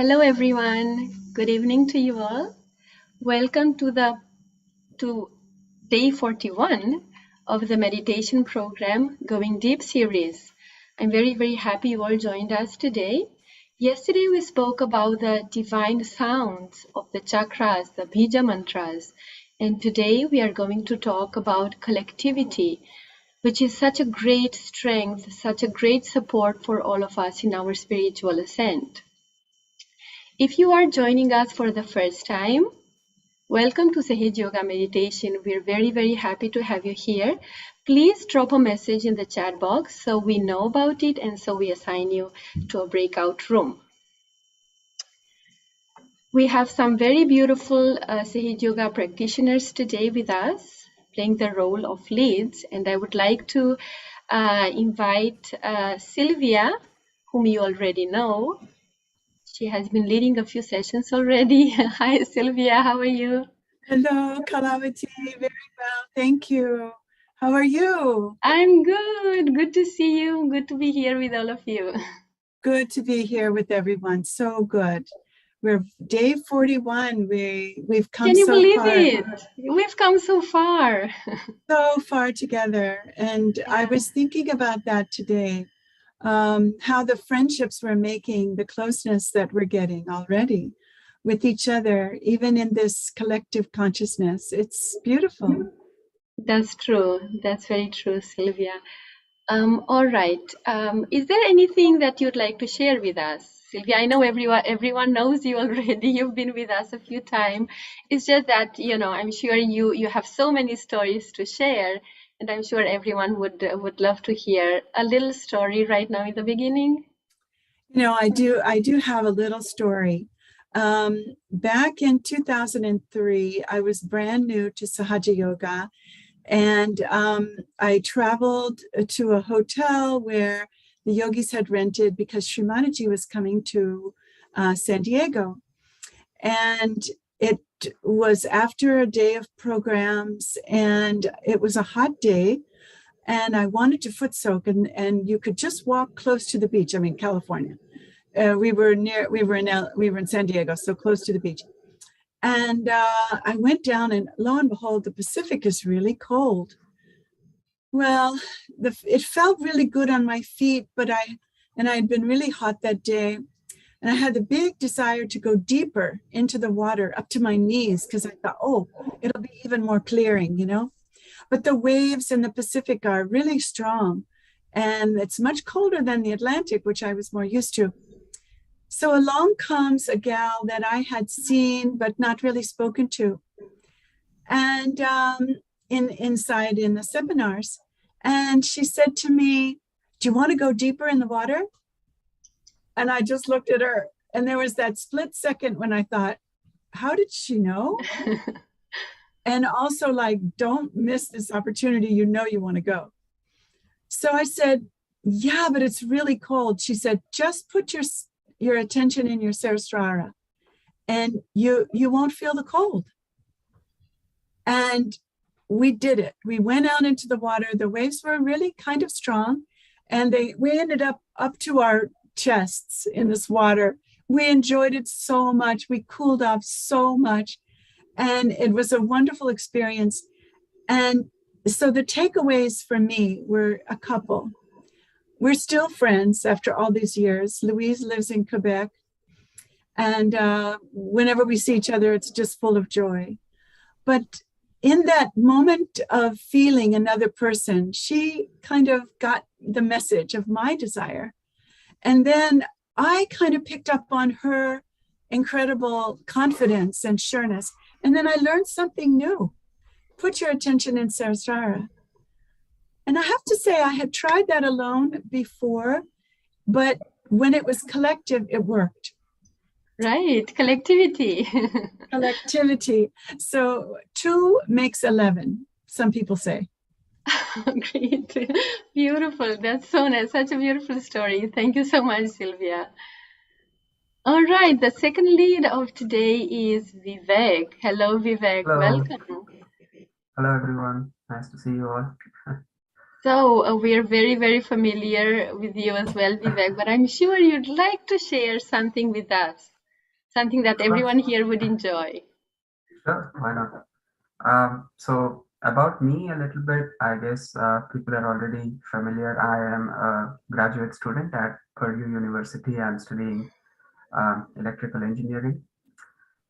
Hello everyone. Good evening to you all. Welcome to day 41 of the meditation program Going Deep series. I'm very happy you all joined us today. Yesterday we spoke about the divine sounds of the chakras, the bija mantras, and today we are going to talk about collectivity, which is such a great strength, such a great support for all of us in our spiritual ascent. If you are joining us for the first time, welcome to Sahaj Yoga Meditation. We're very happy to have you here. Please drop a message in the chat box so we know about it and so we assign you to a breakout room. We have some very beautiful Sahaj Yoga practitioners today with us, playing the role of leads. And I would like to invite Sylvia, whom you already know. She has been leading a few sessions already. Hi, Sylvia. How are you? Hello, Kalawati. Very well. Thank you. How are you? I'm good. Good to see you. Good to be here with all of you. Good to be here with everyone. So good. We're day 41. We've come Can you so believe far. it? We've come so far. So far together. And I was thinking about that today. How the friendships we're making, the closeness that we're getting already with each other, even in this collective consciousness. It's beautiful. That's true. That's very true, Sylvia. All right. Is there anything that you'd like to share with us? Sylvia, I know everyone knows you already. You've been with us a few times. It's just that, I'm sure you have so many stories to share, and I'm sure everyone would love to hear a little story right now in the beginning. I do have a little story. Back in 2003, I was brand new to Sahaja Yoga, and I traveled to a hotel where the yogis had rented because Shri Mataji was coming to San Diego. And it was after a day of programs, and it was a hot day, and I wanted to Footsoak, and you could just walk close to the beach. I mean, California. We were in San Diego, so close to the beach. And I went down, and lo and behold, the Pacific is really cold. Well, it felt really good on my feet, but I had been really hot that day, and I had the big desire to go deeper into the water, up to my knees, because I thought, oh, it'll be even more clearing, But the waves in the Pacific are really strong, and it's much colder than the Atlantic, which I was more used to. So along comes a gal that I had seen but not really spoken to, and inside in the seminars, and she said to me, "Do you want to go deeper in the water?" And I just looked at her, and there was that split second when I thought, "How did she know?" And also, like, don't miss this opportunity. You want to go. So I said, "Yeah, but it's really cold." She said, "Just put your attention in your Sahasrara, and you won't feel the cold." And we did it. We went out into the water. The waves were really kind of strong, and we ended up to our chests in this water. We enjoyed it so much. We cooled off so much, and it was a wonderful experience. And so the takeaways for me were a couple. We're still friends after all these years. Louise lives in Quebec, and whenever we see each other, it's just full of joy. But in that moment of feeling another person, she kind of got the message of my desire. And then I kind of picked up on her incredible confidence and sureness. And then I learned something new. Put your attention in Sahasrara. And I have to say, I had tried that alone before, but when it was collective, it worked. Right, collectivity. Collectivity. So 2 makes 11, some people say. Great. Beautiful. That's so nice. Such a beautiful story. Thank you so much, Sylvia. All right. The second lead of today is Vivek. Hello, Vivek. Hello. Welcome. Hello, everyone. Nice to see you all. So we're very familiar with you as well, Vivek, but I'm sure you'd like to share something with us. something that Of course. everyone here would enjoy. Sure, why not? So about me a little bit, I guess people are already familiar. I am a graduate student at Purdue University. I'm studying electrical engineering,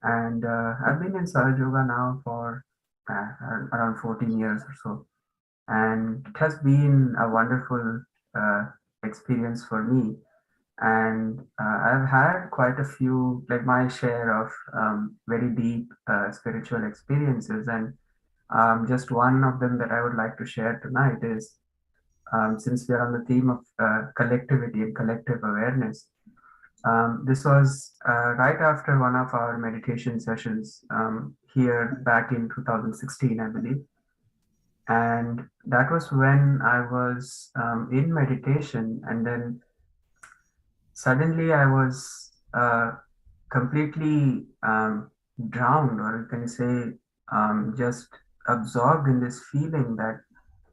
and I've been in Sahaja Yoga now for around 14 years or so. And it has been a wonderful uh, experience for me. And I've had quite a few, like my share of very deep spiritual experiences. And just one of them that I would like to share tonight is since we are on the theme of collectivity and collective awareness. This was right after one of our meditation sessions here back in 2016, I believe. And that was when I was in meditation, and then suddenly I was completely drowned, or you can say just absorbed in this feeling that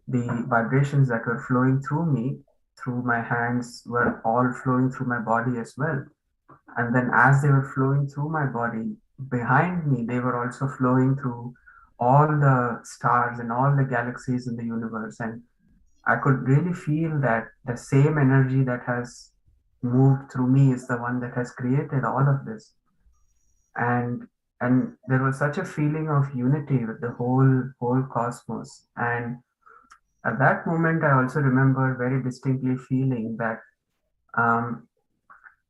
the vibrations that were flowing through me, through my hands, were all flowing through my body as well. And then as they were flowing through my body, behind me, they were also flowing through all the stars and all the galaxies in the universe. And I could really feel that the same energy that has moved through me is the one that has created all of this. And there was such a feeling of unity with the whole cosmos. And at that moment, I also remember very distinctly feeling that um,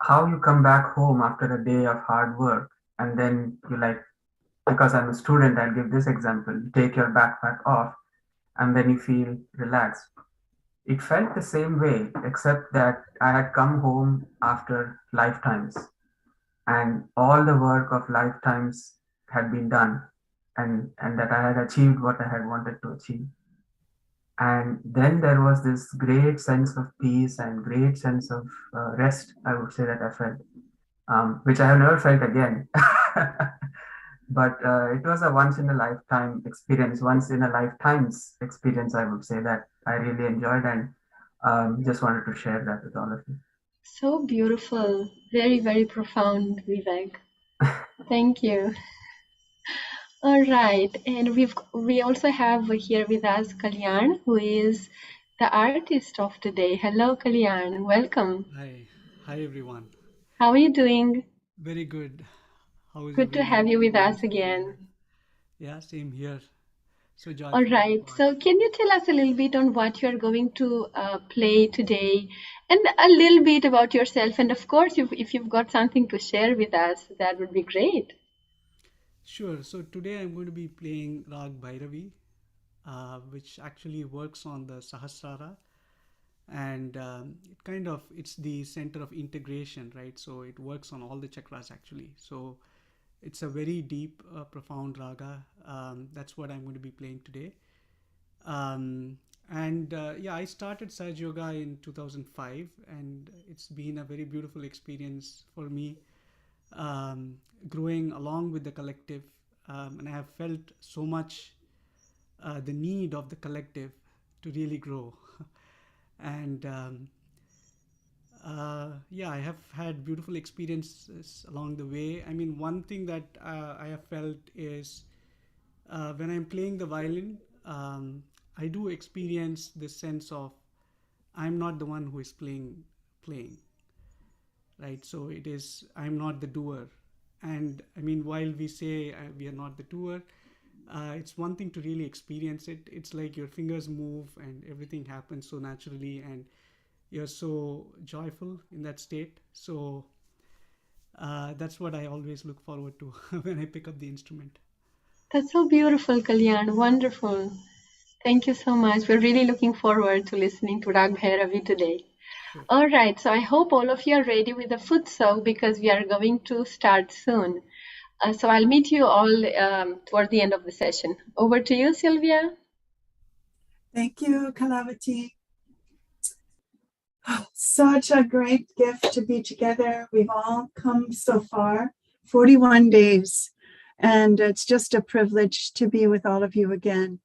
how you come back home after a day of hard work, and then you like, because I'm a student, I'll give this example. You take your backpack off, and then you feel relaxed. It felt the same way, except that I had come home after lifetimes, and all the work of lifetimes had been done, and that I had achieved what I had wanted to achieve. And then there was this great sense of peace and great sense of rest, I would say, that I felt, which I have never felt again. But it was a once in a lifetime experience, once in a lifetime's experience, I would say, that I really enjoyed, and just wanted to share that with all of you. So beautiful, very, very profound, Vivek. Thank you. All right, and we also have here with us Kalyan, who is the artist of today. Hello, Kalyan. Welcome. Hi everyone. How are you doing? Very good. How is Good to everyone? have you with us again. Yeah, same here. So joyful. All right. So can you tell us a little bit on what you're going to play today, and a little bit about yourself? And of course, if you've got something to share with us, that would be great. Sure. So today I'm going to be playing Rag Bhairavi, which actually works on the Sahasrara, and it's the center of integration, right? So it works on all the chakras actually. So it's a very deep, profound raga. That's what I'm going to be playing today. I started Saj Yoga in 2005, and it's been a very beautiful experience for me, growing along with the collective. And I have felt so much the need of the collective to really grow. and I have had beautiful experiences along the way. I mean, one thing that I have felt is when I'm playing the violin, I do experience this sense of I'm not the one who is playing, right? So it is, I'm not the doer. And I mean, while we say we are not the doer, it's one thing to really experience it. It's like your fingers move and everything happens so naturally, and you're so joyful in that state. So that's what I always look forward to when I pick up the instrument. That's so beautiful, Kalyan. Wonderful. Thank you so much. We're really looking forward to listening to Rag Bhairavi today. Sure. All right, so I hope all of you are ready with the Footsoak because we are going to start soon. So I'll meet you all toward the end of the session. Over to you, Sylvia. Thank you, Kalawati. Oh, such a great gift to be together. We've all come so far, 41 days, and it's just a privilege to be with all of you again.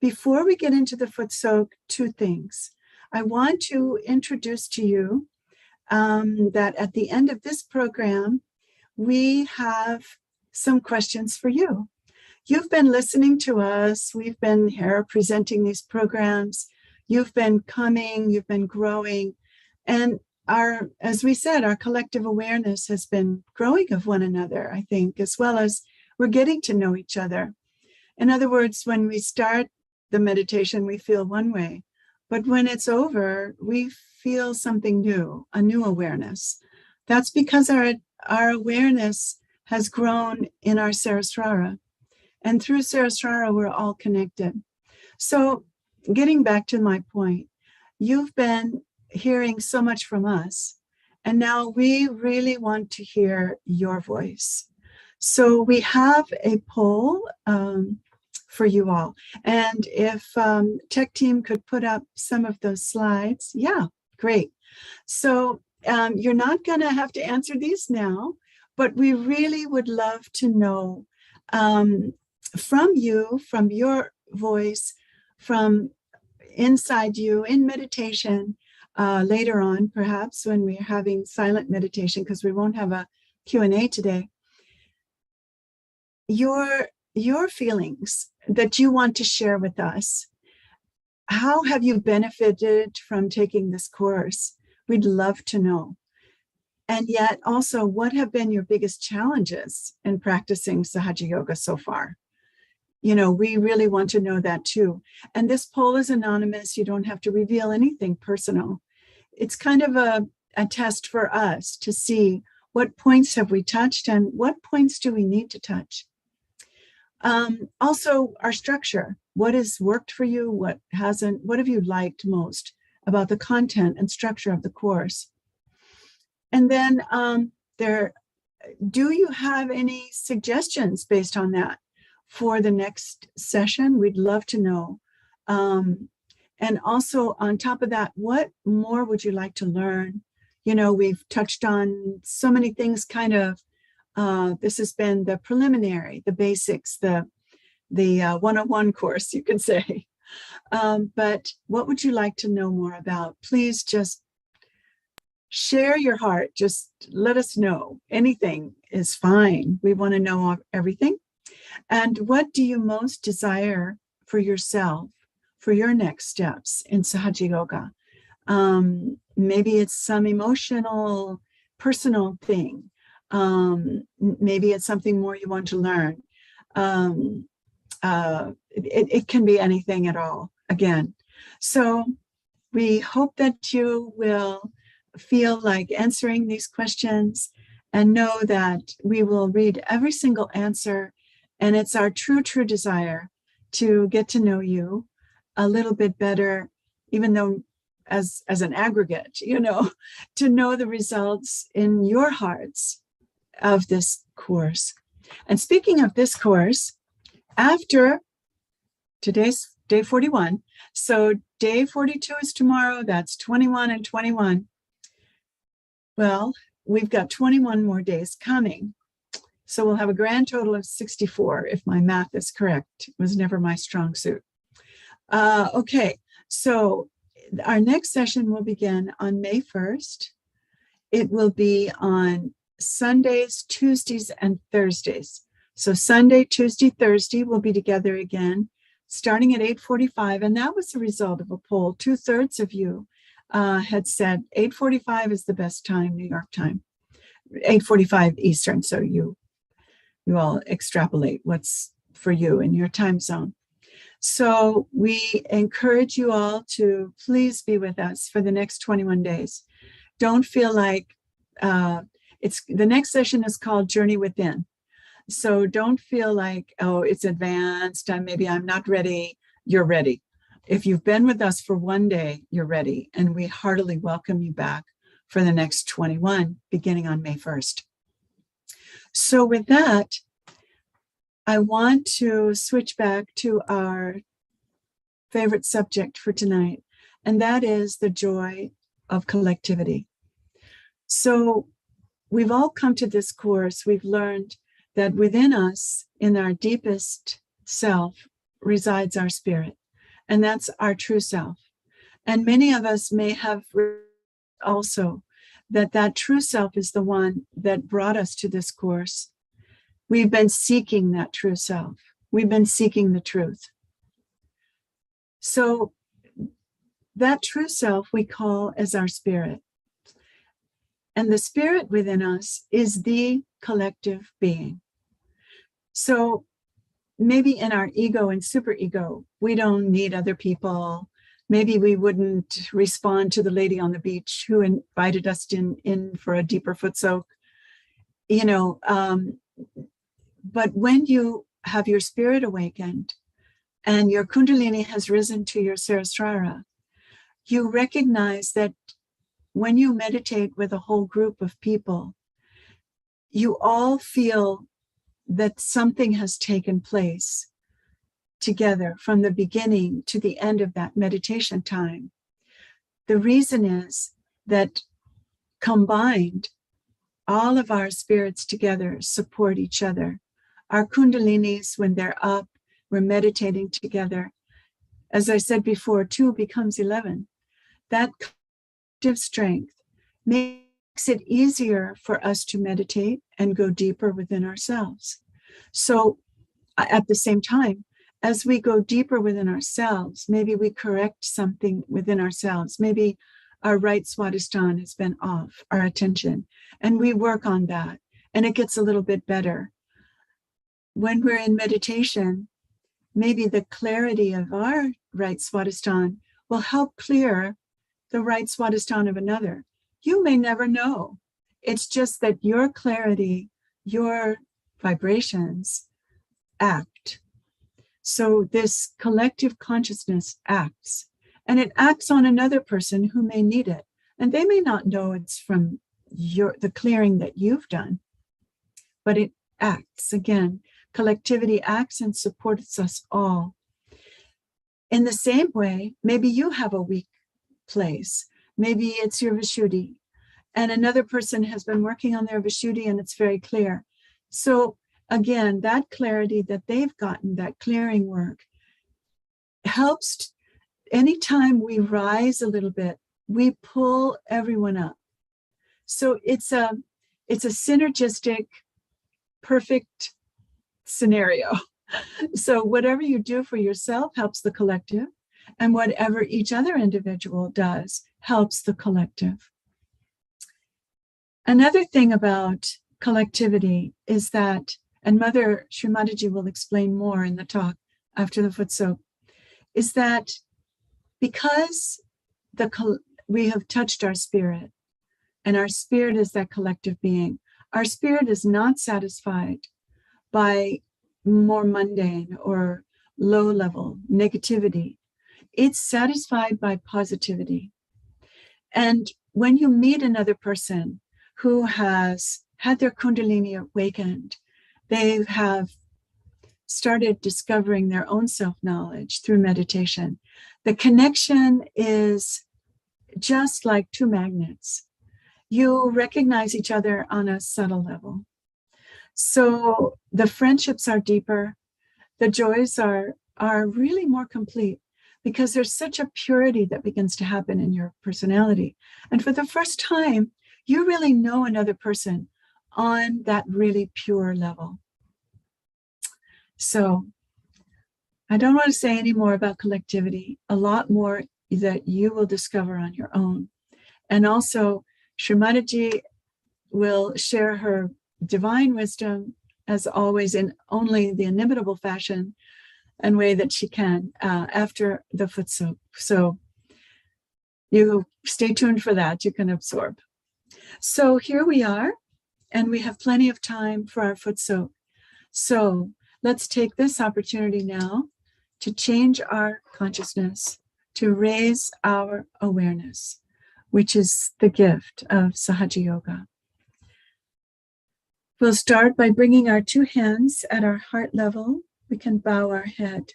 Before we get into the Footsoak, two things. I want to introduce to you that at the end of this program, we have some questions for you. You've been listening to us. We've been here presenting these programs. You've been coming, you've been growing. And as we said, our collective awareness has been growing of one another, I think, as well as we're getting to know each other. In other words, when we start the meditation, we feel one way. But when it's over, we feel something new, a new awareness. That's because our awareness has grown in our Sarasrara. And through Sarasrara, we're all connected. So getting back to my point, you've been hearing so much from us. And now we really want to hear your voice. So we have a poll for you all. And if tech team could put up some of those slides, yeah, great. So you're not going to have to answer these now, but we really would love to know from you, from your voice, from inside you in meditation later on, perhaps when we're having silent meditation, because we won't have a Q&A today, your feelings that you want to share with us. How have you benefited from taking this course? We'd love to know. And yet also, what have been your biggest challenges in practicing Sahaja Yoga so far? You know, we really want to know that too. And this poll is anonymous. You don't have to reveal anything personal. It's kind of a test for us to see what points have we touched and what points do we need to touch. Also, our structure. What has worked for you? What hasn't? What have you liked most about the content and structure of the course? And then do you have any suggestions based on that for the next session? We'd love to know. And also on top of that, what more would you like to learn? You know, we've touched on so many things kind of. This has been the preliminary, the basics, the 101 course, you can say. But what would you like to know more about? Please just share your heart. Just let us know. Anything is fine. We want to know everything. And what do you most desire for yourself, for your next steps in Sahaja Yoga? Maybe it's some emotional, personal thing. Maybe it's something more you want to learn. It can be anything at all, again. So we hope that you will feel like answering these questions and know that we will read every single answer. And it's our true desire to get to know you a little bit better, even though as an aggregate, you know, to know the results in your hearts of this course. And speaking of this course, after today's day 41, so day 42 is tomorrow, that's 21 and 21. Well, we've got 21 more days coming. So we'll have a grand total of 64, if my math is correct. It was never my strong suit. Okay, so our next session will begin on May 1st. It will be on Sundays, Tuesdays, and Thursdays. So Sunday, Tuesday, Thursday, we'll be together again, starting at 8:45. And that was the result of a poll. 2/3 of you had said 8:45 is the best time, New York time, 8:45 Eastern. So you all extrapolate what's for you in your time zone. So we encourage you all to please be with us for the next 21 days. Don't feel like the next session is called Journey Within. So don't feel like, oh, it's advanced and maybe I'm not ready. You're ready. If you've been with us for one day, you're ready. And we heartily welcome you back for the next 21, beginning on May 1st. So with that, I want to switch back to our favorite subject for tonight, and that is the joy of collectivity. So we've all come to this course. We've learned that within us, in our deepest self, resides our spirit, and that's our true self. And many of us may have also that true self is the one that brought us to this course. We've been seeking that true self. We've been seeking the truth. So that true self we call as our spirit. And the spirit within us is the collective being. So maybe in our ego and superego, we don't need other people. Maybe we wouldn't respond to the lady on the beach who invited us in for a deeper foot soak. But when you have your spirit awakened and your kundalini has risen to your sahasrara, you recognize that when you meditate with a whole group of people, you all feel that something has taken place together from the beginning to the end of that meditation time. The reason is that combined, all of our spirits together support each other. Our kundalinis, when they're up, we're meditating together. As I said before, 2 becomes 11. That collective strength makes it easier for us to meditate and go deeper within ourselves. So at the same time, as we go deeper within ourselves, maybe we correct something within ourselves. Maybe our right swadhisthana has been off, our attention, and we work on that, and it gets a little bit better. When we're in meditation, maybe the clarity of our right swadhisthana will help clear the right swadhisthana of another. You may never know. It's just that your clarity, your vibrations act. So this collective consciousness acts, and it acts on another person who may need it. And they may not know it's from the clearing that you've done, but it acts. Again, collectivity acts and supports us all. In the same way, maybe you have a weak place. Maybe it's your Vishuddhi, and another person has been working on their Vishuddhi and it's very clear. So again, that clarity that they've gotten, that clearing work, helps. Anytime we rise a little bit, we pull everyone up. So it's a synergistic, perfect scenario. So whatever you do for yourself helps the collective, and whatever each other individual does helps the collective. Another thing about collectivity is that, and Mother Shri Mataji will explain more in the talk after the Footsoak, is that because we have touched our spirit, and our spirit is that collective being, our spirit is not satisfied by more mundane or low-level negativity. It's satisfied by positivity. And when you meet another person who has had their kundalini awakened, they have started discovering their own self-knowledge through meditation, the connection is just like 2 magnets. You recognize each other on a subtle level. So the friendships are deeper, the joys are really more complete, because there's such a purity that begins to happen in your personality. And for the first time, you really know another person on that really pure level. So I don't want to say any more about collectivity, a lot more that you will discover on your own. And also, Shri Mataji will share her divine wisdom, as always, in only the inimitable fashion and way that she can after the Footsoak. So you stay tuned for that, you can absorb. So here we are, and we have plenty of time for our Footsoak. So let's take this opportunity now to change our consciousness, to raise our awareness, which is the gift of Sahaja Yoga. We'll start by bringing our 2 hands at our heart level. We can bow our head.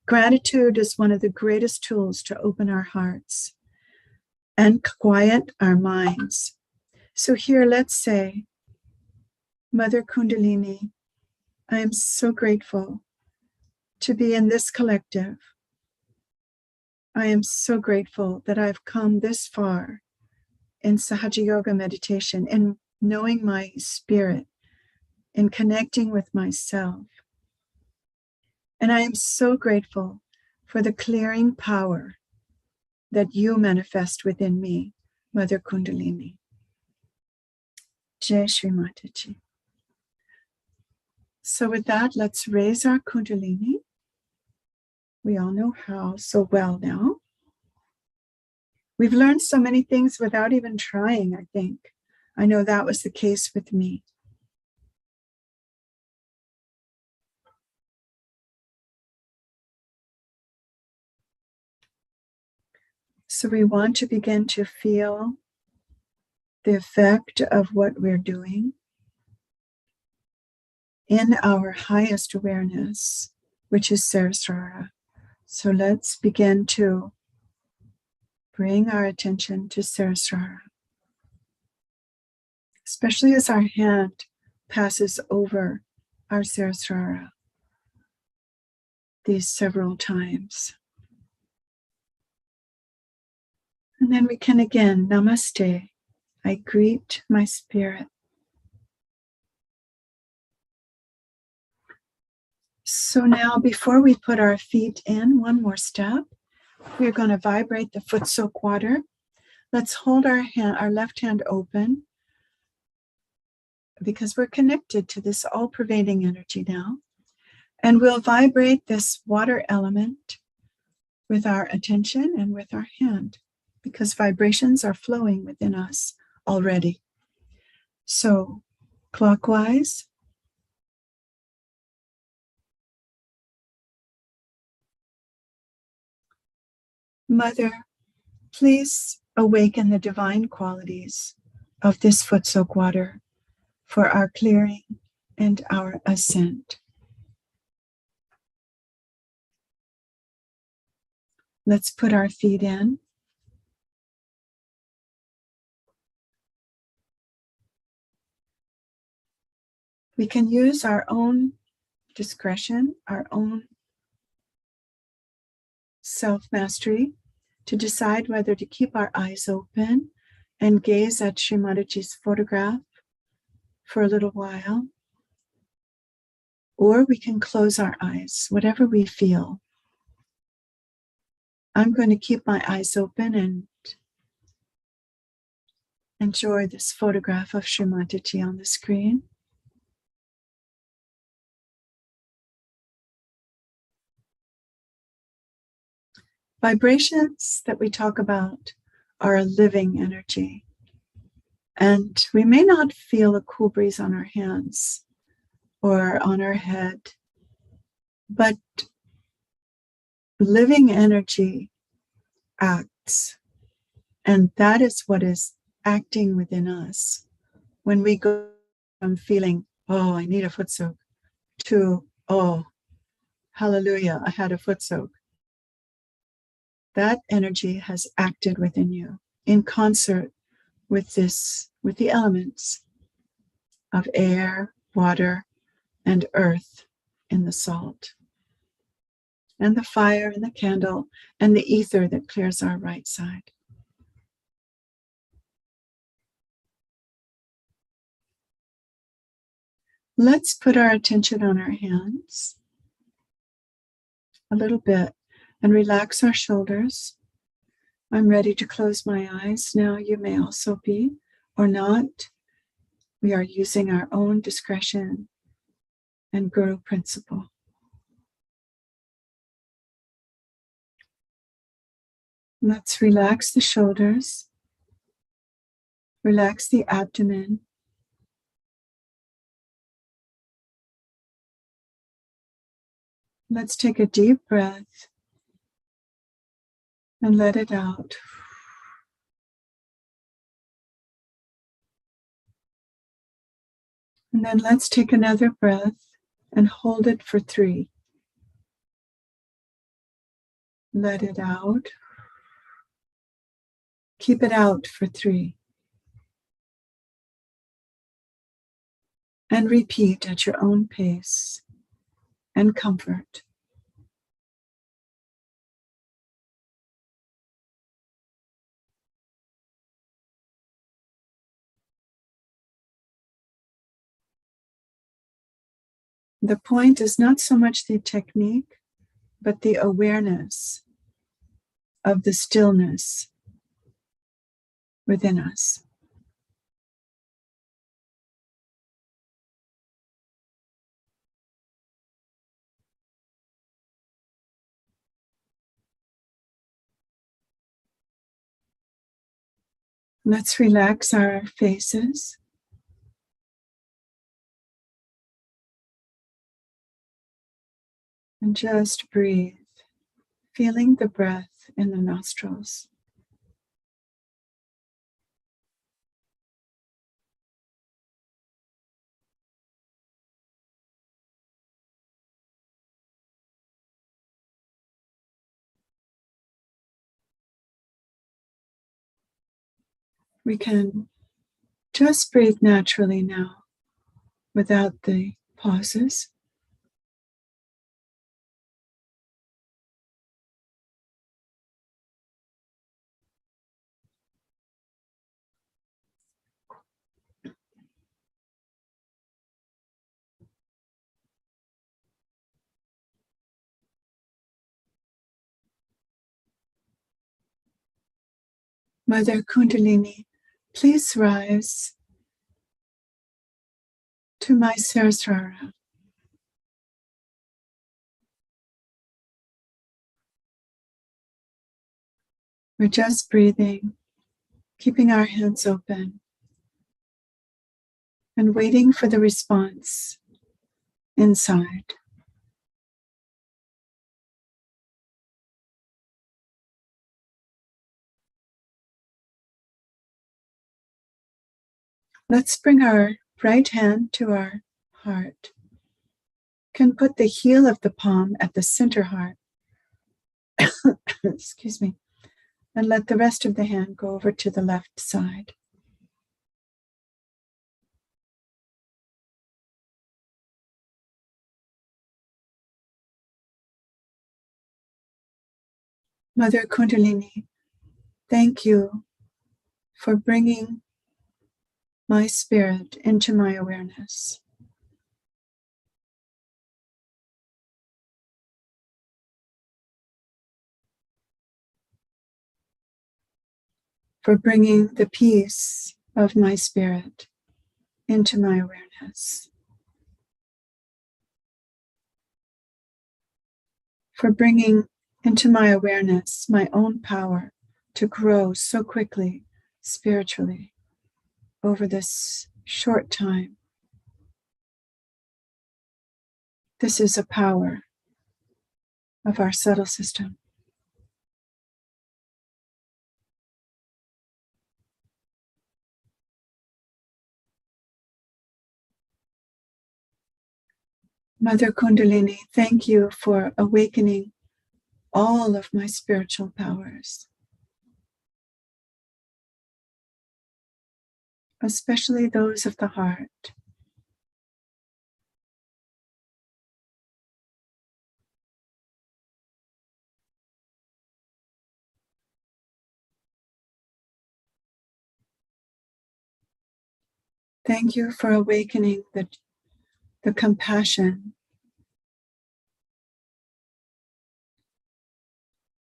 Gratitude is one of the greatest tools to open our hearts and quiet our minds. So here, let's say, Mother Kundalini, I am so grateful to be in this collective. I am so grateful that I've come this far in Sahaja Yoga meditation, in knowing my spirit, in connecting with myself. And I am so grateful for the clearing power that you manifest within me, Mother Kundalini. Jai Shri Mataji. So with that, let's raise our Kundalini. We all know how so well now. We've learned so many things without even trying, I think. I know that was the case with me. So we want to begin to feel the effect of what we're doing in our highest awareness, which is Sarasrara. So let's begin to bring our attention to Sarasrara, especially as our hand passes over our Sarasrara these several times. And then we can again, Namaste. I greet my spirit. So now, before we put our feet in, one more step, we're going to vibrate the Footsoak water. Let's hold our left hand open because we're connected to this all-pervading energy now. And we'll vibrate this water element with our attention and with our hand because vibrations are flowing within us already. So, clockwise. Mother, please awaken the divine qualities of this Footsoak water for our clearing and our ascent. Let's put our feet in. We can use our own discretion, our own self-mastery to decide whether to keep our eyes open and gaze at Shri Mataji's photograph for a little while, or we can close our eyes, whatever we feel. I'm going to keep my eyes open and enjoy this photograph of Shri Mataji on the screen. Vibrations that we talk about are a living energy. And we may not feel a cool breeze on our hands or on our head, but living energy acts. And that is what is acting within us. When we go from feeling, oh, I need a Footsoak, to, oh, hallelujah, I had a Footsoak. That energy has acted within you in concert with the elements of air, water, and earth in the salt, and the fire and the candle, and the ether that clears our right side. Let's put our attention on our hands a little bit and relax our shoulders. I'm ready to close my eyes. Now you may also be, or not. We are using our own discretion and Guru principle. Let's relax the shoulders, relax the abdomen. Let's take a deep breath and let it out. And then let's take another breath and hold it for 3. Let it out. Keep it out for 3. And repeat at your own pace and comfort. The point is not so much the technique, but the awareness of the stillness within us. Let's relax our faces. And just breathe, feeling the breath in the nostrils. We can just breathe naturally now without the pauses. Mother Kundalini, please rise to my Sahasrara. We're just breathing, keeping our hands open, and waiting for the response inside. Let's bring our right hand to our heart. Can put the heel of the palm at the center heart. Excuse me. And let the rest of the hand go over to the left side. Mother Kundalini, thank you for bringing my spirit into my awareness. For bringing the peace of my spirit into my awareness. For bringing into my awareness my own power to grow so quickly spiritually over this short time. This is a power of our subtle system. Mother Kundalini, thank you for awakening all of my spiritual powers, especially those of the heart. Thank you for awakening the compassion,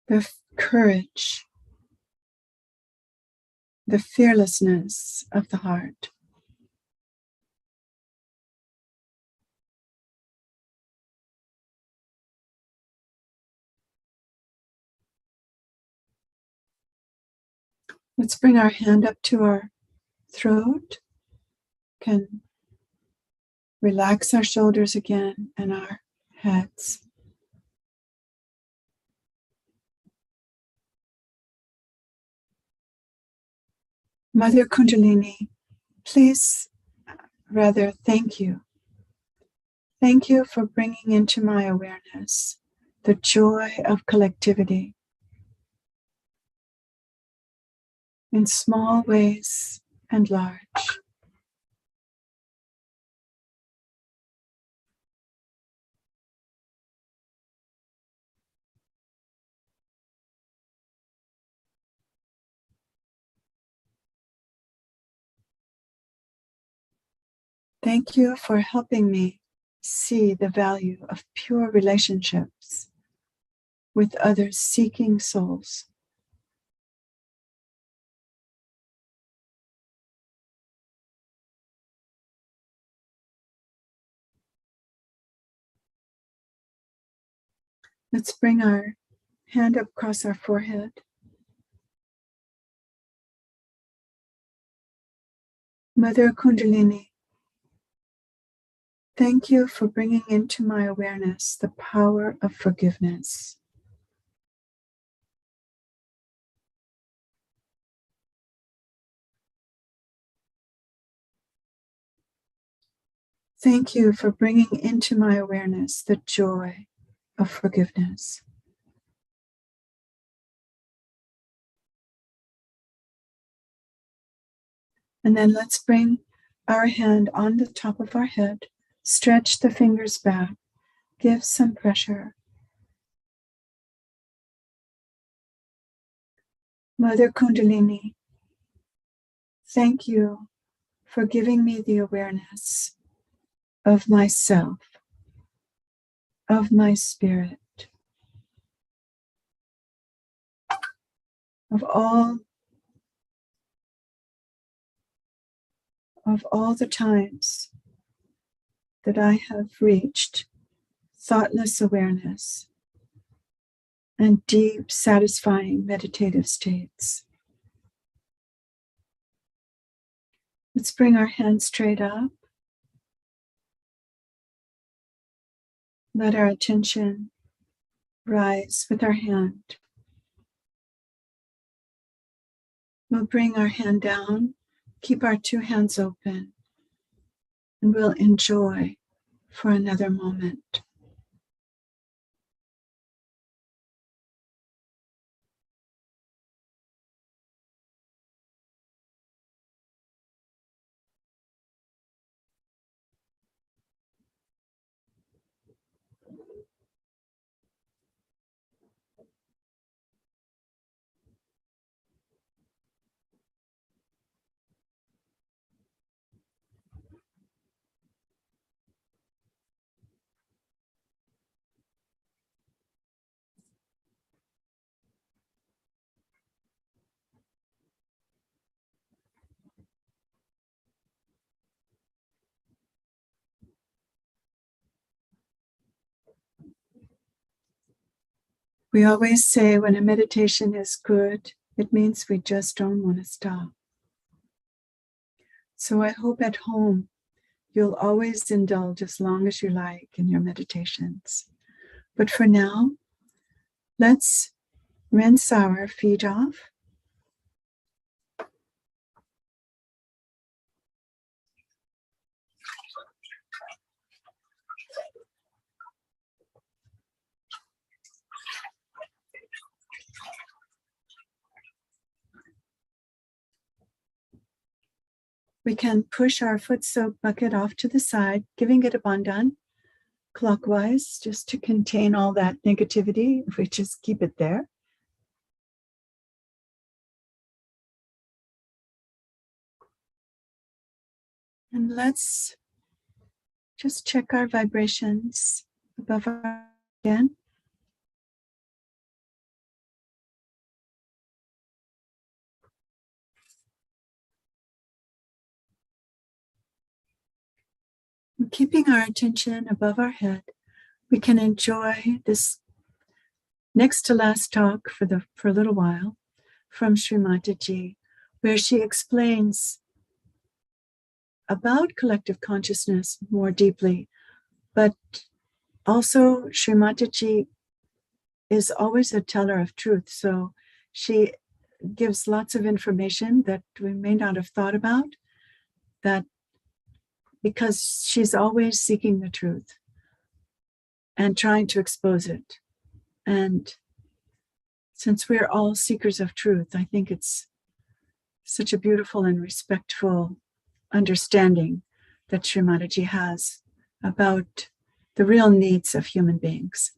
the courage, the fearlessness of the heart. Let's bring our hand up to our throat. Can relax our shoulders again and our heads. Mother Kundalini, please, thank you. Thank you for bringing into my awareness the joy of collectivity in small ways and large. Thank you for helping me see the value of pure relationships with others seeking souls. Let's bring our hand up across our forehead. Mother Kundalini, thank you for bringing into my awareness the power of forgiveness. Thank you for bringing into my awareness the joy of forgiveness. And then let's bring our hand on the top of our head, stretch the fingers back, give some pressure. Mother Kundalini, thank you for giving me the awareness of myself, of my spirit, of all the times that I have reached thoughtless awareness and deep, satisfying meditative states. Let's bring our hands straight up. Let our attention rise with our hand. We'll bring our hand down, keep our two hands open, and we'll enjoy for another moment. We always say when a meditation is good, it means we just don't want to stop. So I hope at home you'll always indulge as long as you like in your meditations. But for now, let's rinse our feet off. We can push our Footsoak bucket off to the side, giving it a bandhan clockwise, just to contain all that negativity, if we just keep it there. And let's just check our vibrations above our head. And keeping our attention above our head, we can enjoy this next to last talk for a little while from Shri Mataji, where she explains about collective consciousness more deeply, but also Shri Mataji is always a teller of truth. So she gives lots of information that we may not have thought about, that because she's always seeking the truth and trying to expose it. And since we're all seekers of truth, I think it's such a beautiful and respectful understanding that Shri Mataji has about the real needs of human beings.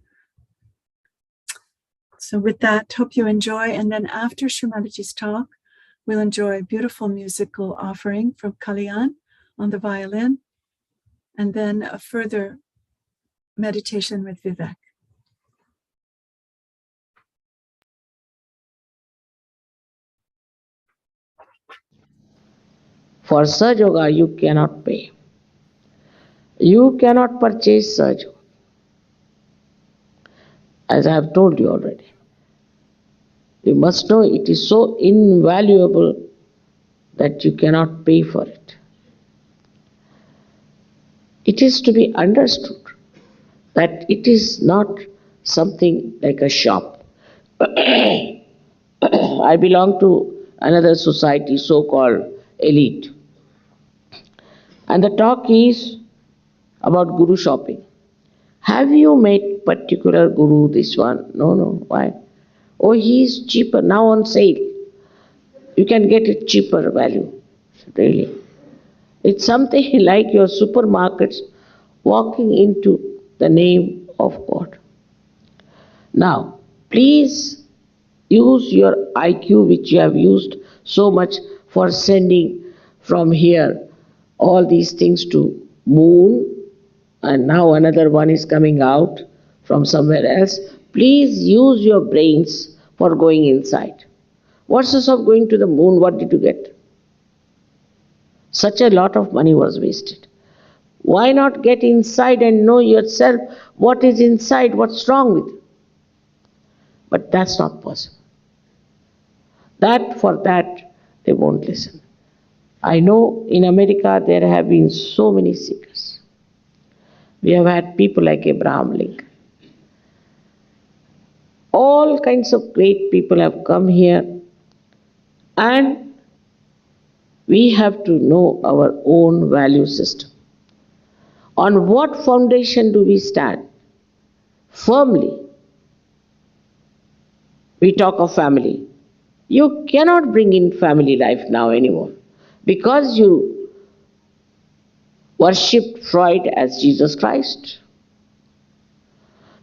So with that, hope you enjoy. And then after Shri Mataji's talk, we'll enjoy a beautiful musical offering from Kalyan on the violin, and then a further meditation with Vivek. For Saj Yoga, you cannot pay. You cannot purchase Saj Yoga, as I have told you already. You must know it is so invaluable that you cannot pay for it. It is to be understood that it is not something like a shop. I belong to another society, so called elite. And the talk is about guru shopping. Have you met particular guru, this one? No, no. Why? Oh, he is cheaper, now on sale. You can get it cheaper value. Really. It's something like your supermarkets walking into the name of God. Now, please use your IQ, which you have used so much for sending from here all these things to moon, and now another one is coming out from somewhere else. Please use your brains for going inside. What's the use of going to the moon? What did you get? Such a lot of money was wasted. Why not get inside and know yourself what is inside, what's wrong with you? But that's not possible. For that, they won't listen. I know in America there have been so many seekers. We have had people like Abraham Lincoln. All kinds of great people have come here, and we have to know our own value system. On what foundation do we stand? Firmly. We talk of family. You cannot bring in family life now anymore because you worshipped Freud as Jesus Christ.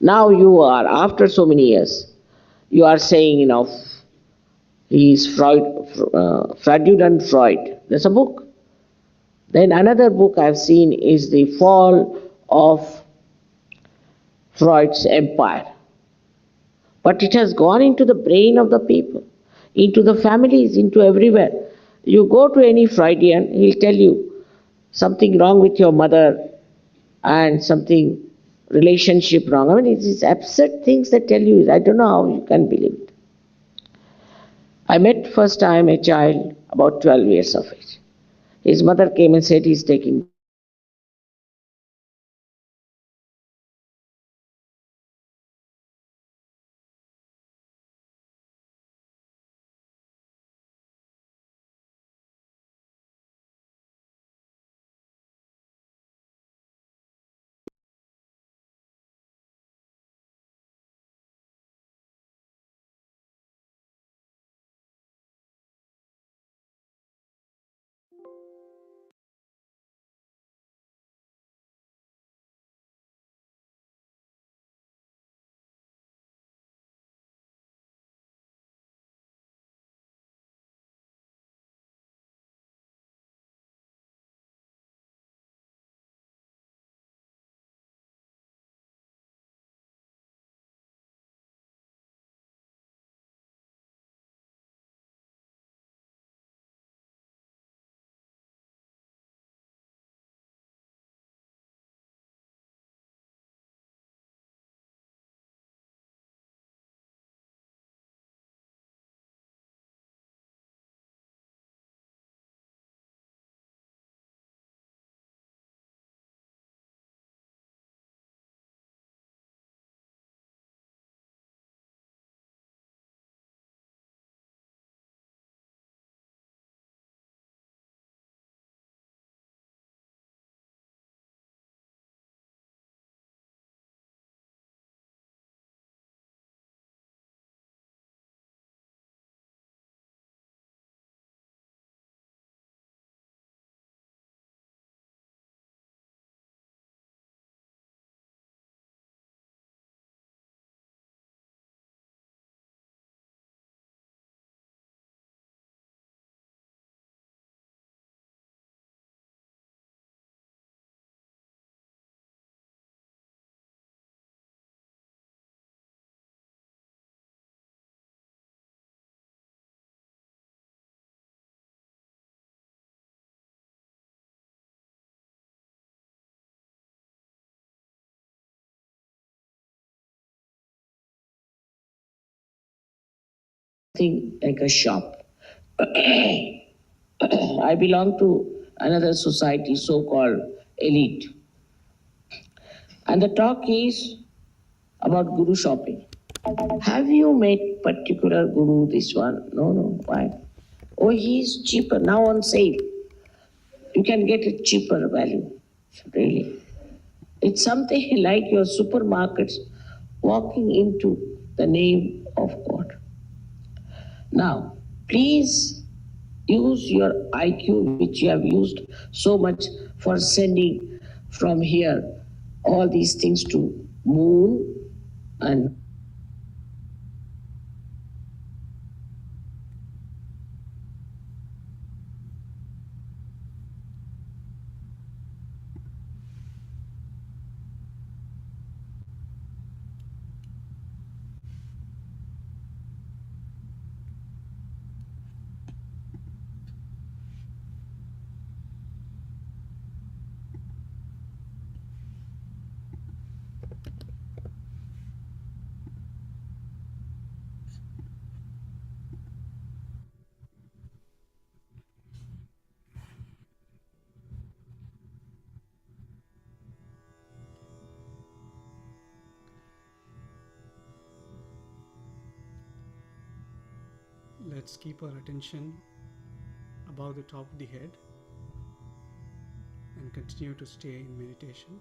Now you are, after so many years, you are saying, he is fraudulent Freud. There's a book. Then another book I've seen is The Fall of Freud's Empire. But it has gone into the brain of the people, into the families, into everywhere. You go to any Freudian, he'll tell you something wrong with your mother and something relationship wrong. I mean, it's absurd things that tell you. I don't know how you can believe it. I met first time a child about 12 years of age. His mother came and said he's taking Thing like a shop. I belong to another society, so called elite. And the talk is about guru shopping. Have you made particular guru this one? No, no. Why? Oh, he's cheaper now on sale. You can get a cheaper value. Really. It's something like your supermarkets walking into the name of God. Now, please use your IQ, which you have used so much for sending from here all these things to moon and Let's keep our attention above the top of the head and continue to stay in meditation.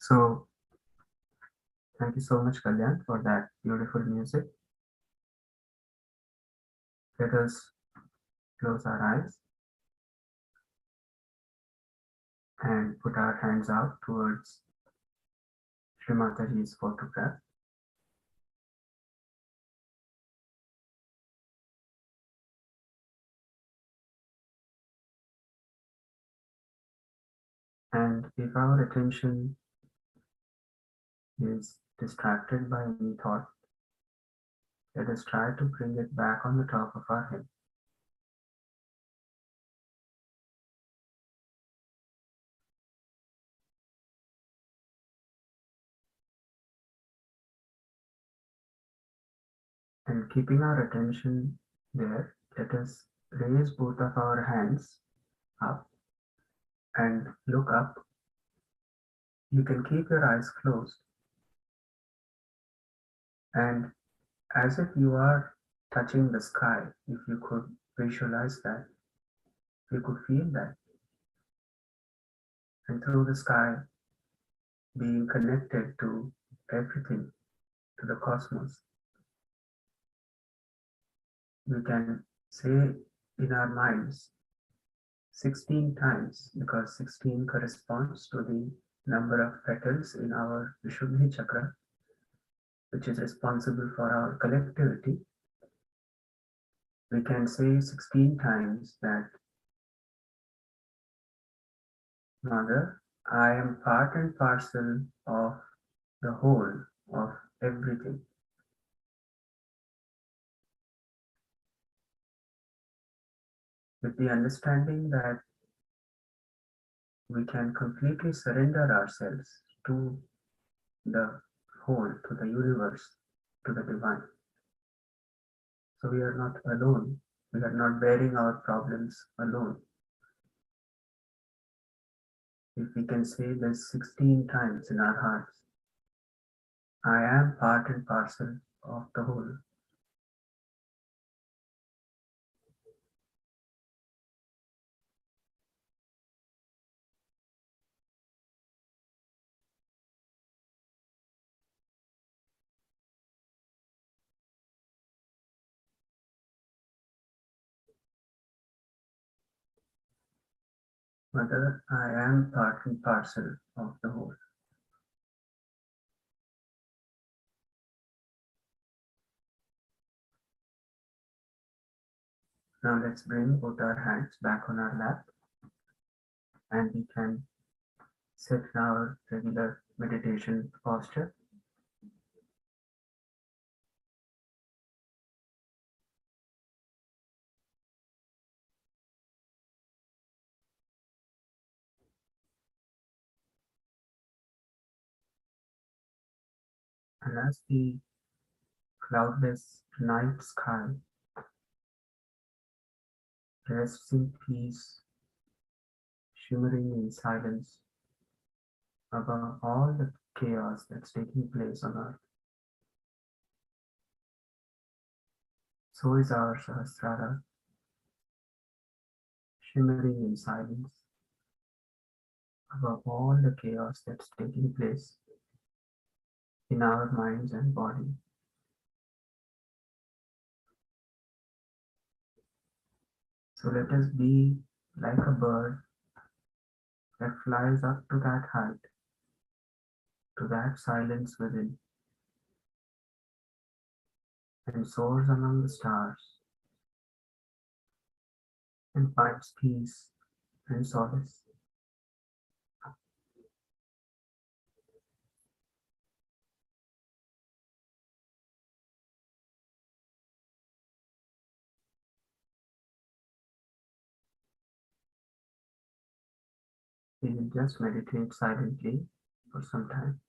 So thank you so much, Kalyan, for that beautiful music. Let us close our eyes and put our hands out towards Shri Mataji's photograph. And if our attention is distracted by any thought, let us try to bring it back on the top of our head. And keeping our attention there, let us raise both of our hands up and look up. You can keep your eyes closed, and as if you are touching the sky, if you could visualize that, you could feel that. And through the sky, being connected to everything, to the cosmos, we can say in our minds 16 times, because 16 corresponds to the number of petals in our Vishuddhi chakra, which is responsible for our collectivity. We can say 16 times that, Mother, I am part and parcel of the whole of everything. With the understanding that we can completely surrender ourselves to the whole, to the universe, to the divine. So we are not alone. We are not bearing our problems alone. If we can say this 16 times in our hearts, I am part and parcel of the whole. Mother, I am part and parcel of the whole. Now let's bring both our hands back on our lap, and we can sit in our regular meditation posture. And as the cloudless night sky rests in peace, shimmering in silence above all the chaos that's taking place on earth, so is our Sahasrara shimmering in silence above all the chaos that's taking place in our minds and body. So let us be like a bird that flies up to that height, to that silence within, and soars among the stars and finds peace and solace. We will just meditate silently for some time.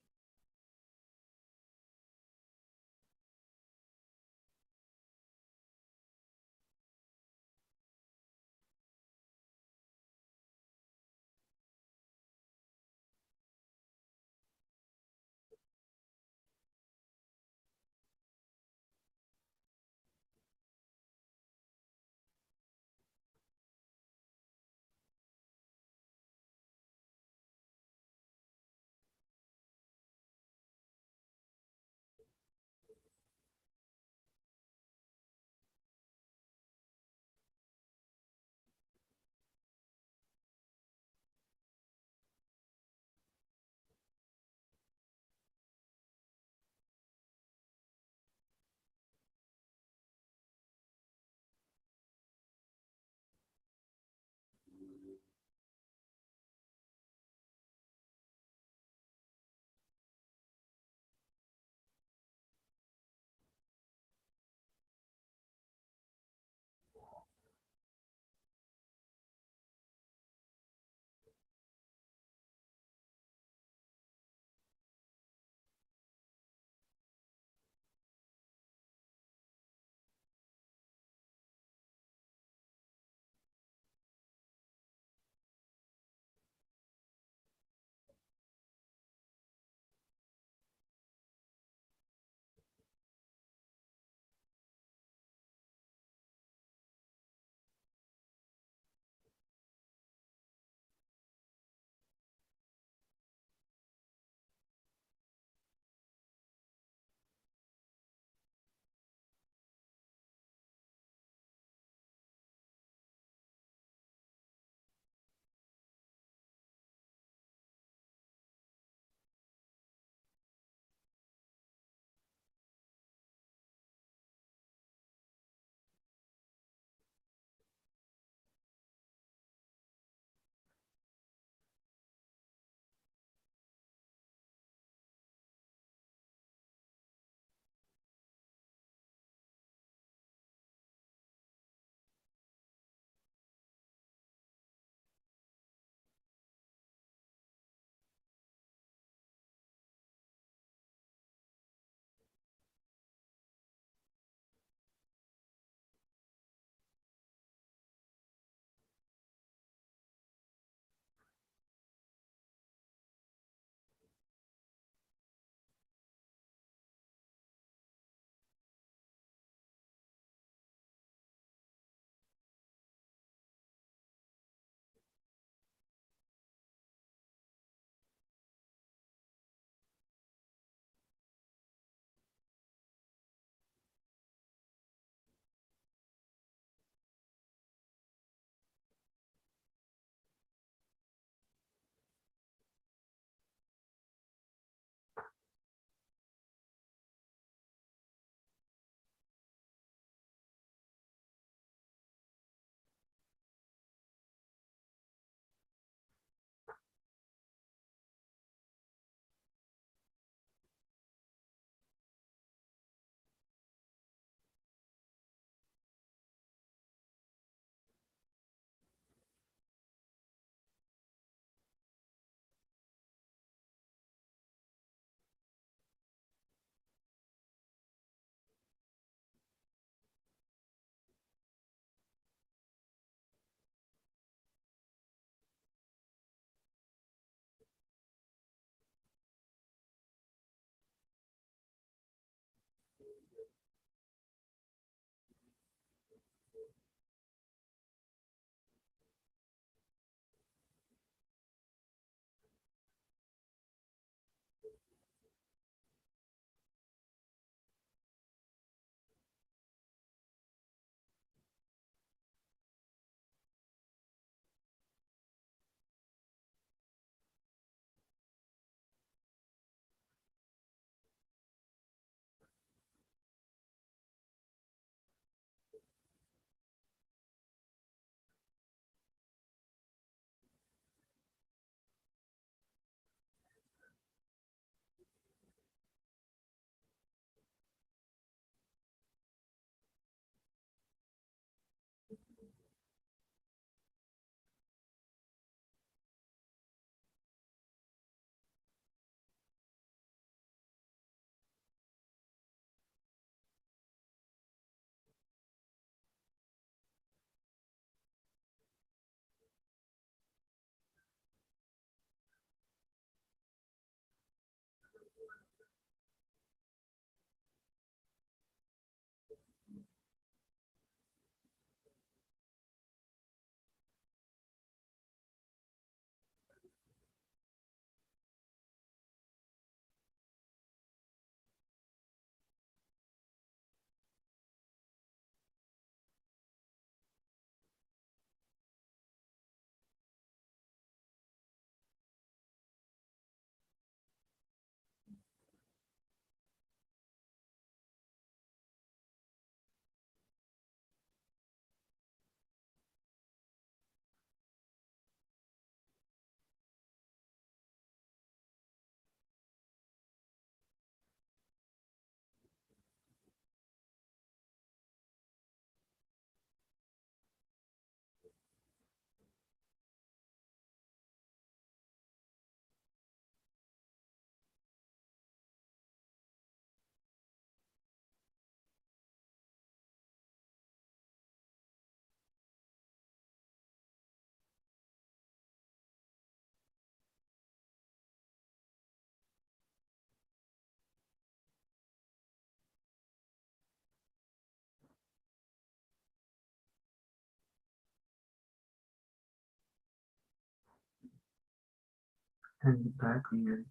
And with that, we will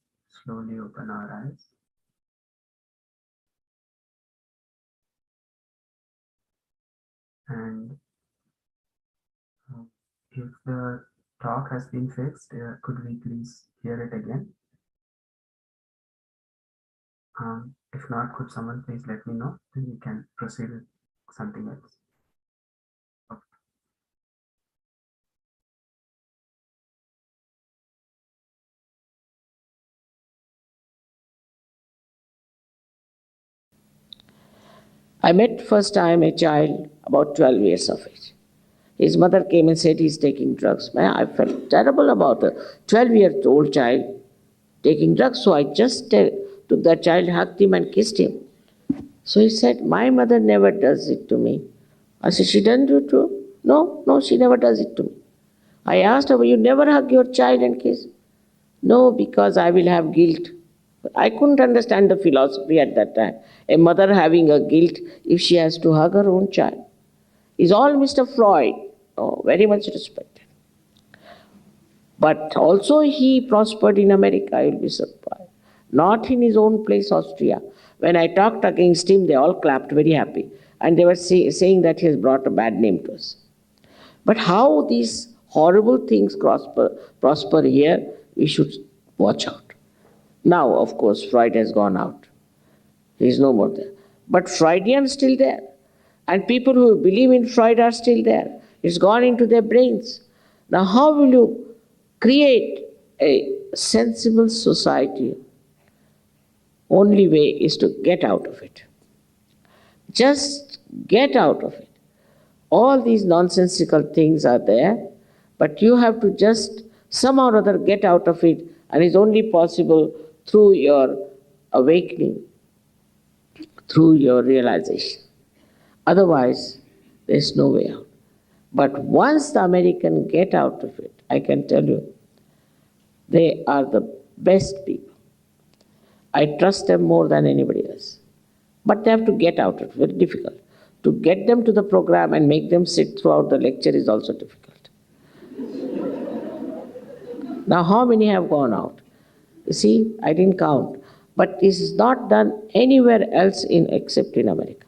slowly open our eyes. And if the talk has been fixed, could we please hear it again? If not, could someone please let me know? Then we can proceed with something else. Okay. I met first time a child about 12 years of age. His mother came and said he's taking drugs. Man, I felt terrible about a 12-year-old child taking drugs. So I just took that child, hugged him, and kissed him. So he said, my mother never does it to me. I said, she doesn't do it to you? No, no, she never does it to me. I asked her, you never hug your child and kiss? No, because I will have guilt. I couldn't understand the philosophy at that time. A mother having a guilt if she has to hug her own child. Is all Mr. Freud. Oh, very much respected. But also he prospered in America, you'll be surprised. Not in his own place, Austria. When I talked against him, they all clapped very happy. And they were saying that he has brought a bad name to us. But how these horrible things prosper here, we should watch out. Now, of course, Freud has gone out. He is no more there. But Freudian is still there. And people who believe in Freud are still there. It's gone into their brains. Now, how will you create a sensible society? Only way is to get out of it. Just get out of it. All these nonsensical things are there, but you have to just somehow or other get out of it, and it's only possible through your awakening, through your realization. Otherwise, there's no way out. But once the Americans get out of it, I can tell you, they are the best people. I trust them more than anybody else. But they have to get out of it, very difficult. To get them to the program and make them sit throughout the lecture is also difficult. Now, how many have gone out? You see, I didn't count. But this is not done anywhere else except in America.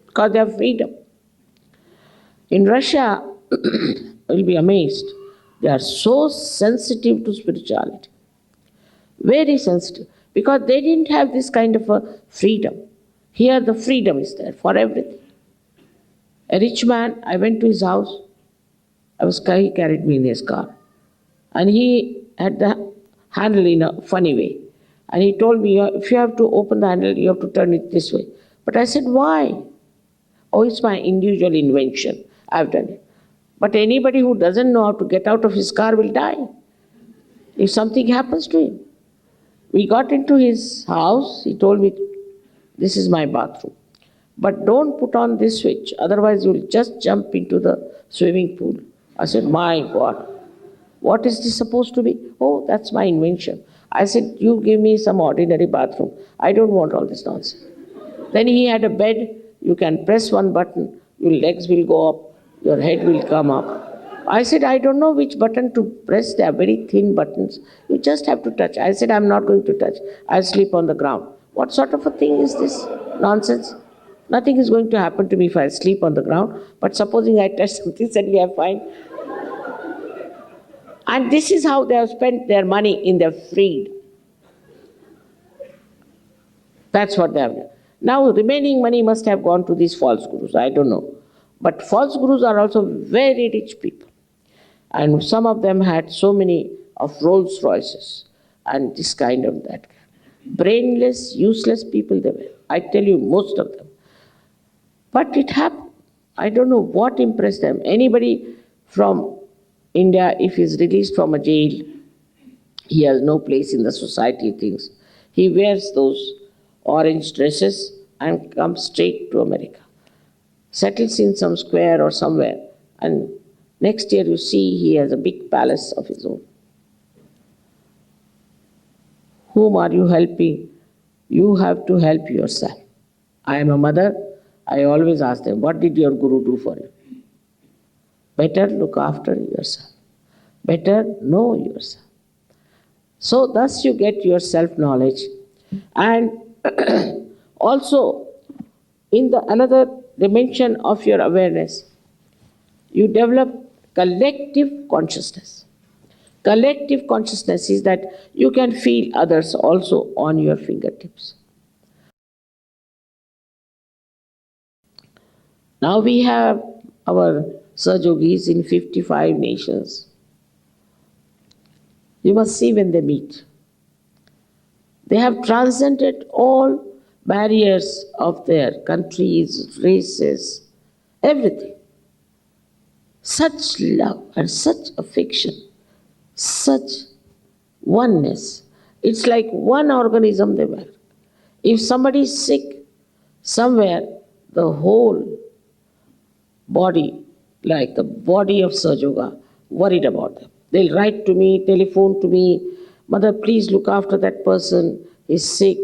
Because they have freedom. In Russia, you'll be amazed. They are so sensitive to spirituality. Very sensitive. Because they didn't have this kind of a freedom. Here the freedom is there for everything. A rich man, I went to his house. He carried me in his car. And he had the handle in a funny way. And he told me, if you have to open the handle, you have to turn it this way. But I said, why? Oh, it's my individual invention. I've done it. But anybody who doesn't know how to get out of his car will die if something happens to him. We got into his house. He told me, this is my bathroom. But don't put on this switch, otherwise you will just jump into the swimming pool. I said, my God, what is this supposed to be? Oh, that's my invention. I said, you give me some ordinary bathroom. I don't want all this nonsense. Then he had a bed. You can press one button, your legs will go up, your head will come up. I said, I don't know which button to press. They are very thin buttons. You just have to touch. I said, I'm not going to touch. I'll sleep on the ground. What sort of a thing is this? Nonsense. Nothing is going to happen to me if I sleep on the ground. But supposing I touch something, suddenly I find. And this is how they have spent their money in their freedom. That's what they have done. Now, remaining money must have gone to these false gurus. I don't know. But false gurus are also very rich people. And some of them had so many of Rolls Royces and this kind of that. Brainless, useless people they were. I tell you, most of them. But it happened. I don't know what impressed them. Anybody from India, if he's released from a jail, he has no place in the society things. He wears those orange dresses and comes straight to America. Settles in some square or somewhere, and next year you see he has a big palace of his own. Whom are you helping? You have to help yourself. I am a mother. I always ask them, what did your guru do for you? Better look after yourself. Better know yourself. So thus you get your self-knowledge. And also in the another dimension of your awareness, you develop collective consciousness. Collective consciousness is that you can feel others also on your fingertips. Now we have our Sahajogis in 55 nations. You must see when they meet. They have transcended all barriers of their countries, races, everything. Such love and such affection, such oneness. It's like one organism they were. If somebody is sick somewhere, the whole body, like the body of Sahajoga, worried about them. They'll write to me, telephone to me, Mother, please look after that person, he's sick.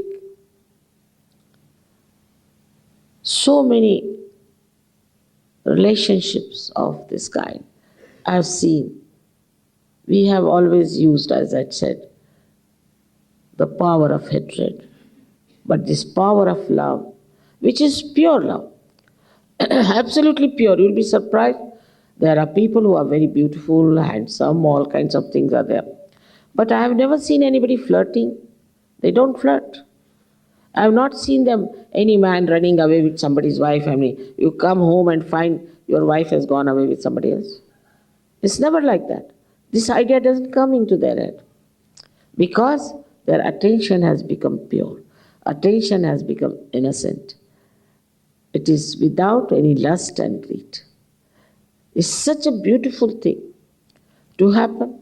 So many relationships of this kind I've seen. We have always used, as I said, the power of hatred. But this power of love, which is pure love, absolutely pure, you'll be surprised. There are people who are very beautiful, handsome, all kinds of things are there. But I have never seen anybody flirting. They don't flirt. I have not seen them, any man running away with somebody's wife. I mean, you come home and find your wife has gone away with somebody else. It's never like that. This idea doesn't come into their head because their attention has become pure. Attention has become innocent. It is without any lust and greed. It's such a beautiful thing to happen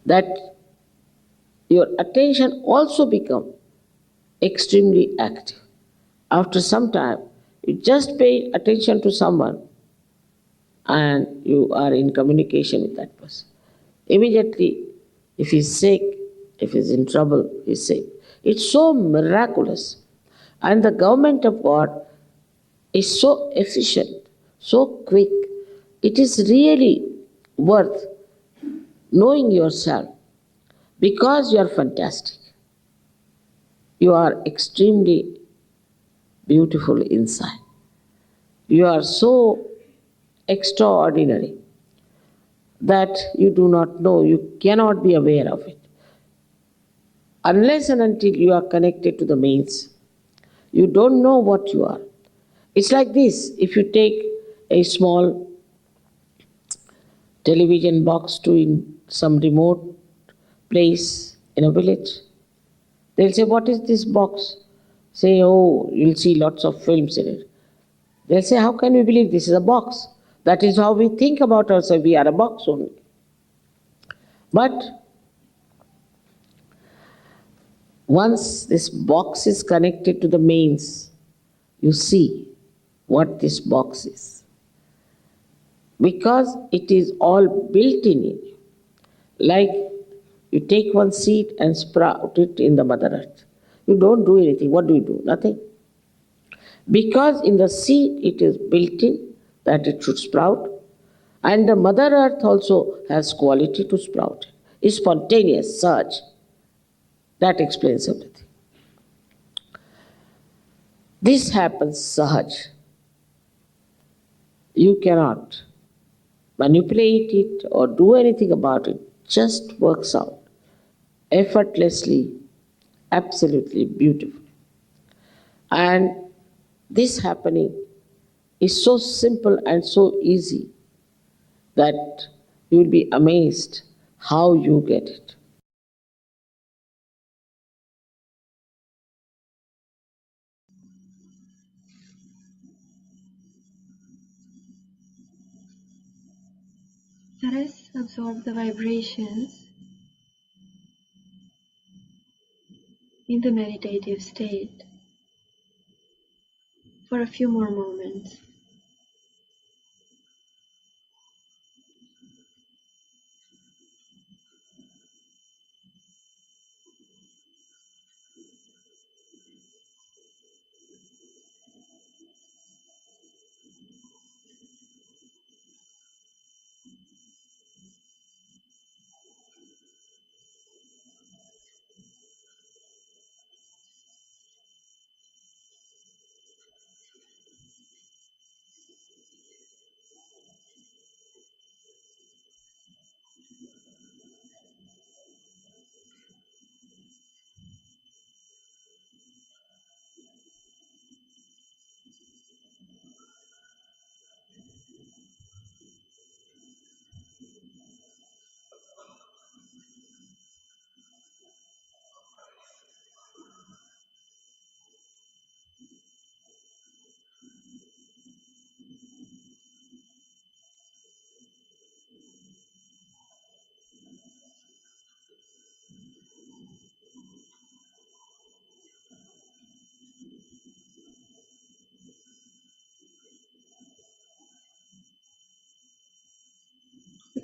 that your attention also become extremely active. After some time, you just pay attention to someone and you are in communication with that person. Immediately, if he's sick, if he's in trouble, he's safe. It's so miraculous. And the government of God is so efficient, so quick. It is really worth knowing yourself because you are fantastic. You are extremely beautiful inside. You are so extraordinary that you do not know, you cannot be aware of it. Unless and until you are connected to the mains, you don't know what you are. It's like this, if you take a small television box to in some remote place in a village, they'll say, what is this box? Say, oh, you'll see lots of films in it. They'll say, how can we believe this is a box? That is how we think about ourselves, we are a box only. But once this box is connected to the mains, you see what this box is. Because it is all built in you. Like you take one seed and sprout it in the Mother Earth. You don't do anything. What do you do? Nothing. Because in the seed it is built in that it should sprout. And the Mother Earth also has quality to sprout. It's spontaneous, surge. That explains everything. This happens sahaj. You cannot manipulate it or do anything about it. Just works out effortlessly, absolutely beautiful. And this happening is so simple and so easy that you will be amazed how you get it. Let us absorb the vibrations in the meditative state for a few more moments.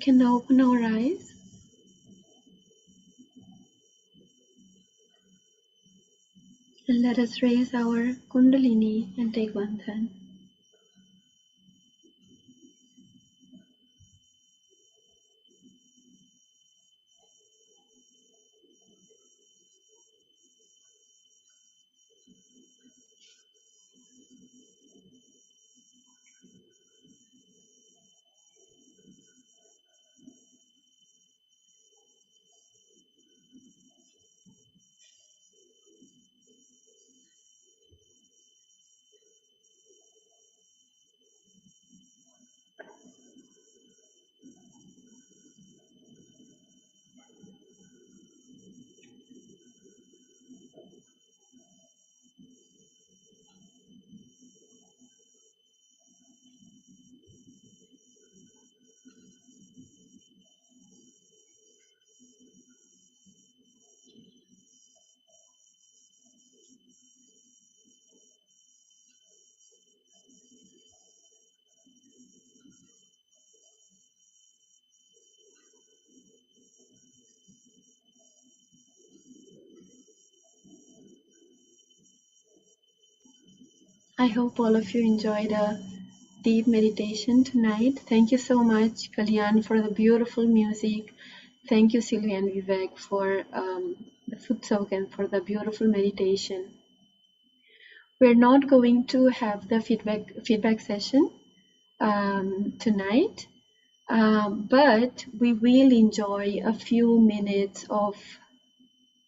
can now open our eyes. And let us raise our Kundalini and take Bandhan. I hope all of you enjoyed a deep meditation tonight. Thank you so much, Kalyan, for the beautiful music. Thank you, Sylvia and Vivek, for the Footsoak and for the beautiful meditation. We're not going to have the feedback session tonight, but we will enjoy a few minutes of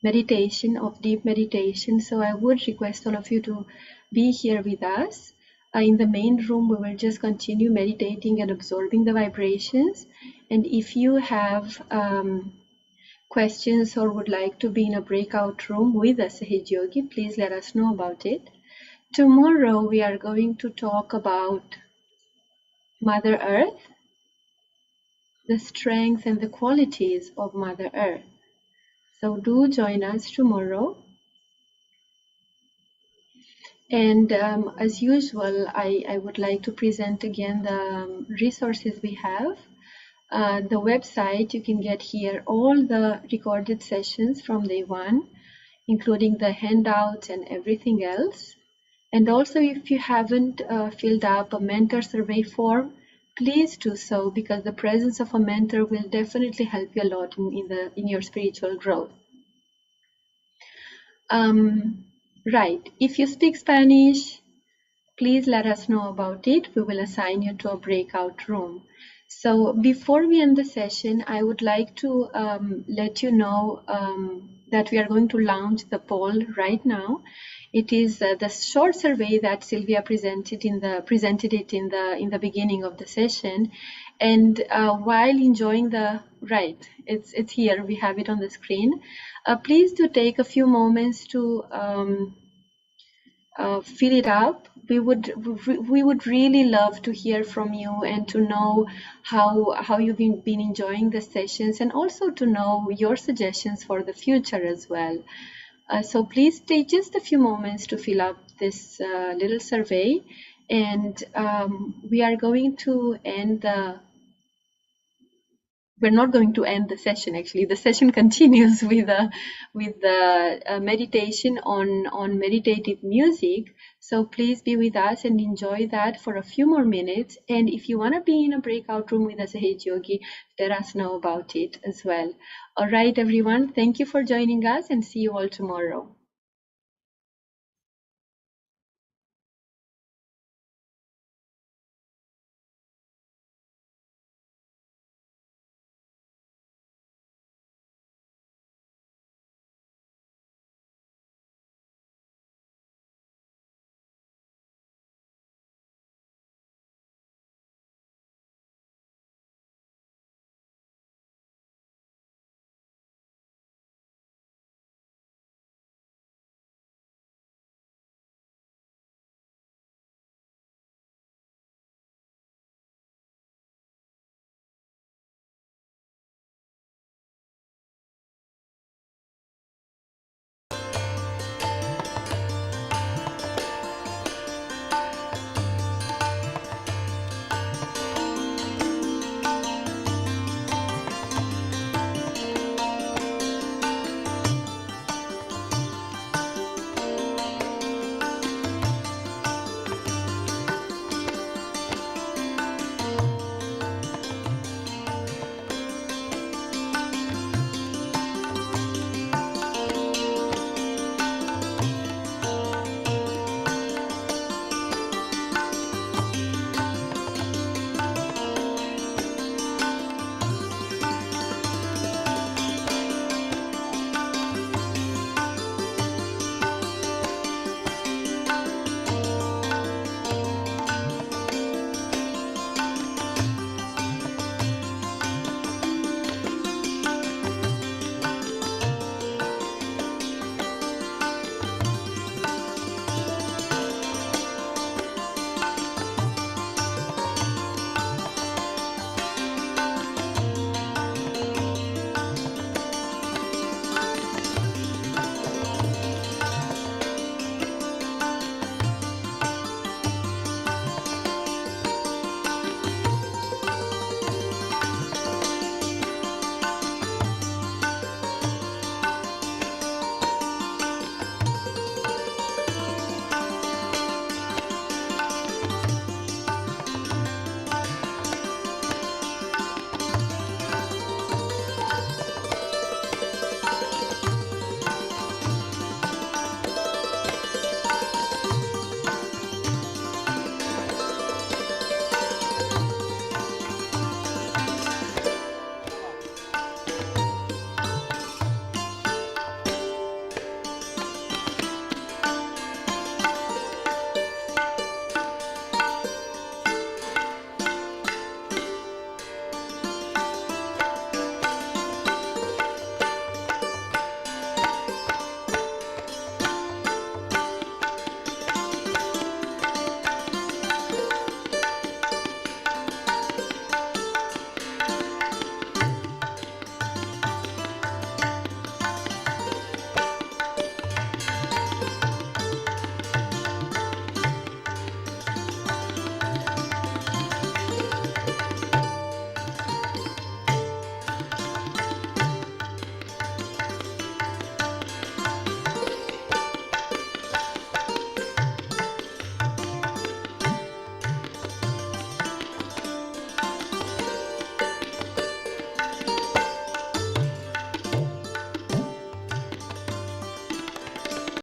meditation, of deep meditation. So I would request all of you to be here with us. In the main room, we will just continue meditating and absorbing the vibrations. And if you have questions or would like to be in a breakout room with a Sahaj Yogi, please let us know about it. Tomorrow, we are going to talk about Mother Earth, the strength and the qualities of Mother Earth. So do join us tomorrow. And as usual, I would like to present again the resources we have. The website, you can get here all the recorded sessions from day one, including the handouts and everything else. And also, if you haven't filled up a mentor survey form, please do so, because the presence of a mentor will definitely help you a lot in your spiritual growth. Right. If you speak Spanish, please let us know about it. We will assign you to a breakout room. So before we end the session, I would like to let you know that we are going to launch the poll right now. It is the short survey that Sylvia presented in the beginning of the session. And while enjoying it's here, we have it on the screen. Please do take a few moments to fill it up. We would really love to hear from you and to know how you've been enjoying the sessions, and also to know your suggestions for the future as well. So please take just a few moments to fill up this little survey, and we are going to end we're not going to end the session. Actually, the session continues with the meditation on meditative music. So please be with us and enjoy that for a few more minutes. And if you want to be in a breakout room with a Sahaj Yogi, let us know about it as well. All right, everyone. Thank you for joining us, and see you all tomorrow.